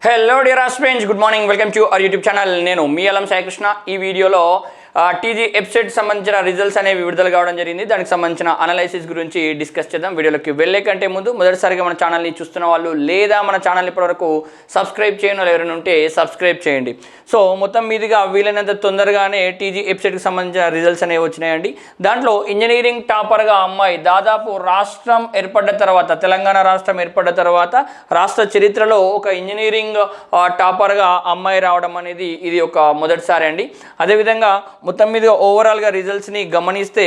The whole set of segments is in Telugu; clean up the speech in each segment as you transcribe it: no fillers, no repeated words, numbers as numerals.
Hello dear aspirants, good morning. Welcome to our YouTube channel. నేను మీ అలం సాయి కృష్ణ. ఈ వీడియోలో టీజీ వెబ్సైట్ సంబంధించిన రిజల్ట్స్ అనేవి విడుదల కావడం జరిగింది. దానికి సంబంధించిన అనాలైసిస్ గురించి డిస్కస్ చేద్దాం. వీడియోలోకి వెళ్ళే కంటే ముందు మొదటిసారిగా మన ఛానల్ని చూస్తున్న వాళ్ళు లేదా మన ఛానల్ ఇప్పటివరకు సబ్స్క్రైబ్ చేయని వాళ్ళు ఎవరైనా ఉంటే సబ్స్క్రైబ్ చేయండి. సో మొత్తం మీదుగా వీలైనంత తొందరగానే టీజీ వెబ్సైట్కి సంబంధించిన రిజల్ట్స్ అనేవి వచ్చినాయండి. దాంట్లో ఇంజనీరింగ్ టాపర్గా అమ్మాయి దాదాపు రాష్ట్రం ఏర్పడ్డ తర్వాత, తెలంగాణ రాష్ట్రం ఏర్పడ్డ తర్వాత రాష్ట్ర చరిత్రలో ఒక ఇంజనీరింగ్ టాపర్గా అమ్మాయి రావడం అనేది ఇది ఒక మొదటిసారి అండి. అదేవిధంగా మొత్తం మీద ఓవరాల్గా రిజల్ట్స్ని గమనిస్తే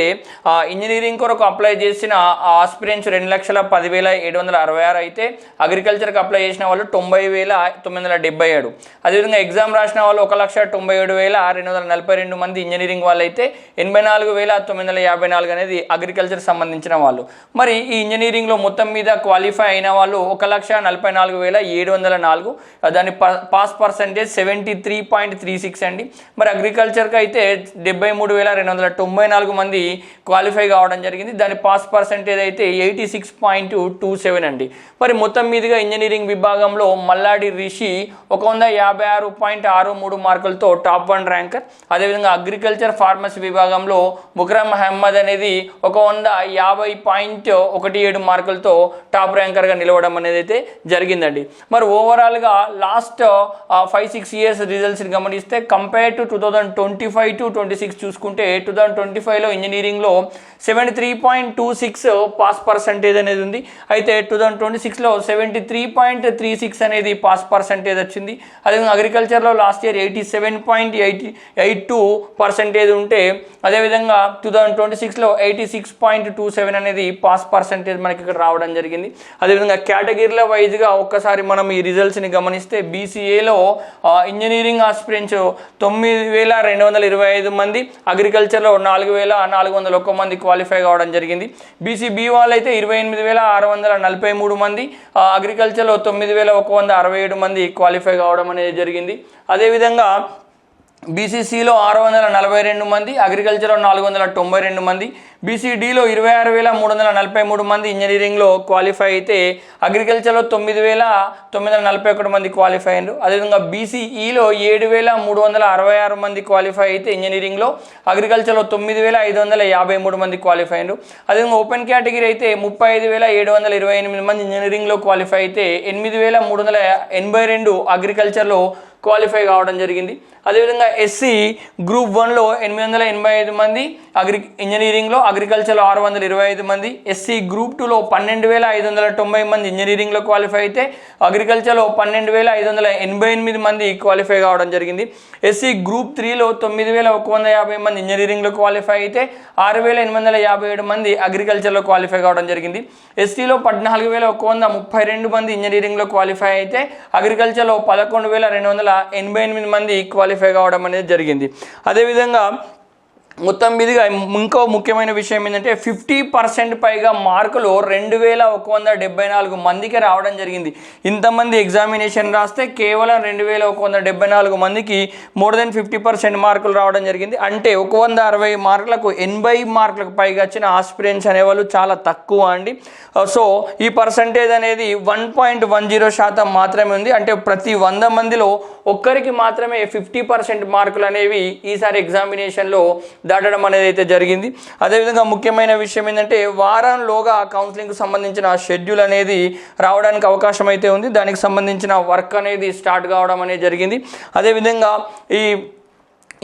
ఇంజనీరింగ్ కొరకు అప్లై చేసిన ఆస్పిరెంట్స్ 2,10,766 అయితే అగ్రికల్చర్కి అప్లై చేసిన వాళ్ళు 90,977. అదేవిధంగా ఎగ్జామ్ రాసిన వాళ్ళు 1,97,242 మంది ఇంజనీరింగ్ వాళ్ళు అయితే 84,954 అనేది అగ్రికల్చర్ సంబంధించిన వాళ్ళు. మరి ఈ ఇంజనీరింగ్లో మొత్తం మీద క్వాలిఫై అయిన వాళ్ళు 1,44,704. దాని పాస్ పర్సెంటేజ్ 73.36 అండి. మరి అగ్రికల్చర్కి అయితే 73,294 మంది క్వాలిఫై కావడం జరిగింది. దాని పాస్ పర్సెంటేజ్ అయితే 86.27 అండి. మరి మొత్తం మీదుగా ఇంజనీరింగ్ విభాగంలో మల్లాడి రిషి 156.63 మార్కులతో టాప్ 1 ర్యాంకర్. అదేవిధంగా అగ్రికల్చర్ ఫార్మసీ విభాగంలో ముకరమ్ మహమ్మద్ అనేది 150.17 మార్కులతో టాప్ ర్యాంకర్గా నిలవడం అనేది అయితే జరిగిందండి. మరి ఓవరాల్గా లాస్ట్ 5-6 ఇయర్స్ రిజల్ట్స్ని గమనిస్తే కంపేర్ టు 2025-26 చూసుకుంటే 2025లో ఇంజనీరింగ్లో 73.26 పాస్ పర్సెంటేజ్ అనేది ఉంది. అయితే 2026లో 73.36 అనేది పాస్ పర్సెంటేజ్ వచ్చింది. అదేవిధంగా అగ్రికల్చర్లో లాస్ట్ ఇయర్ 87.82% ఉంటే, అదేవిధంగా 2026లో 86.27 అనేది పాస్ పర్సెంటేజ్ మనకి ఇక్కడ రావడం జరిగింది. అదేవిధంగా కేటగిరీల వైజ్గా ఒక్కసారి మనం ఈ రిజల్ట్స్ని గమనిస్తే బీసీఏలో ఇంజనీరింగ్ ఆస్పిరెంట్స్ 9,225 మంది, అగ్రికల్చర్లో 4,401 మంది క్వాలిఫై కావడం జరిగింది. బీసీబీ వాళ్ళు అయితే 28,643 మంది, అగ్రికల్చర్లో 9,167 మంది క్వాలిఫై కావడం అనేది జరిగింది. అదేవిధంగా బీసీసీలో 642 మంది, అగ్రికల్చర్లో 492 మంది, బీసీడీలో 26,343 మంది ఇంజనీరింగ్లో క్వాలిఫై అయితే అగ్రికల్చర్లో 9,941 మంది క్వాలిఫై అయ్యారు. అదేవిధంగా బీసీఈలో 7,366 మంది క్వాలిఫై అయితే ఇంజనీరింగ్లో, అగ్రికల్చర్లో 9,553 మంది క్వాలిఫై అయ్యారు. అదేవిధంగా ఓపెన్ కేటగిరీ అయితే 35,728 మంది ఇంజనీరింగ్లో క్వాలిఫై అయితే 8,382 అగ్రికల్చర్లో క్వాలిఫై కావడం జరిగింది. అదేవిధంగా ఎస్సీ గ్రూప్ 1లో 885 మంది ఇంజనీరింగ్లో, అగ్రికల్చర్లో 625 మంది, ఎస్సీ గ్రూప్ 2లో 12,590 మంది ఇంజనీరింగ్లో క్వాలిఫై అయితే అగ్రికల్చర్లో 12,588 మంది క్వాలిఫై కావడం జరిగింది. ఎస్సీ గ్రూప్ 3లో 9,150 మంది ఇంజనీరింగ్లో క్వాలిఫై అయితే 6,857 మంది అగ్రికల్చర్లో క్వాలిఫై కావడం జరిగింది. ఎస్టీలో 14,132 మంది ఇంజనీరింగ్లో క్వాలిఫై అయితే అగ్రికల్చర్లో 11,288 మంది క్వాలిఫై కావడం అనేది జరిగింది. అదేవిధంగా మొత్తం మీదుగా ఇంకో ముఖ్యమైన విషయం ఏంటంటే 50% పైగా మార్కులు 2,174 మందికి రావడం జరిగింది. ఇంతమంది ఎగ్జామినేషన్ రాస్తే కేవలం 2,174 మందికి మోర్ దెన్ 50% మార్కులు రావడం జరిగింది. అంటే 160 మార్కులకు 80 మార్కులకు పైగా వచ్చిన ఆస్పిరెంట్స్ అనేవాళ్ళు చాలా తక్కువ అండి. సో ఈ పర్సంటేజ్ అనేది 1.10% మాత్రమే ఉంది. అంటే ప్రతి 100 మందిలో ఒక్కరికి మాత్రమే 50% మార్కులు అనేవి ఈసారి ఎగ్జామినేషన్లో దాటడం అనేది అయితే జరిగింది. అదేవిధంగా ముఖ్యమైన విషయం ఏంటంటే వారంలోగా కౌన్సిలింగ్కి సంబంధించిన షెడ్యూల్ అనేది రావడానికి అవకాశం అయితే ఉంది. దానికి సంబంధించిన వర్క్ అనేది స్టార్ట్ కావడం అనేది జరిగింది. అదేవిధంగా ఈ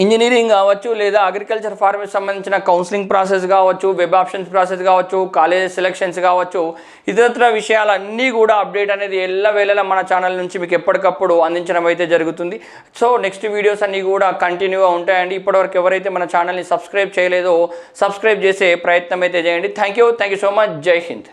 ఇంజనీరింగ్ కావచ్చు లేదా అగ్రికల్చర్ ఫార్మసీ సంబంధించిన కౌన్సిలింగ్ ప్రాసెస్ కావచ్చు, వెబ్ ఆప్షన్స్ ప్రాసెస్ కావచ్చు, కాలేజ్ సెలెక్షన్స్ కావచ్చు, ఇతరత్ర విషయాలన్నీ కూడా అప్డేట్ అనేది ఎల్లవేళలా మన ఛానల్ నుంచి మీకు ఎప్పటికప్పుడు అందించడం అయితే జరుగుతుంది. సో నెక్స్ట్ వీడియోస్ అన్నీ కూడా కంటిన్యూగా ఉంటాయండి. ఇప్పటివరకు ఎవరైతే మన ఛానల్ని సబ్స్క్రైబ్ చేయలేదో సబ్స్క్రైబ్ చేసే ప్రయత్నం అయితే చేయండి. Thank you so much. జై హింద్.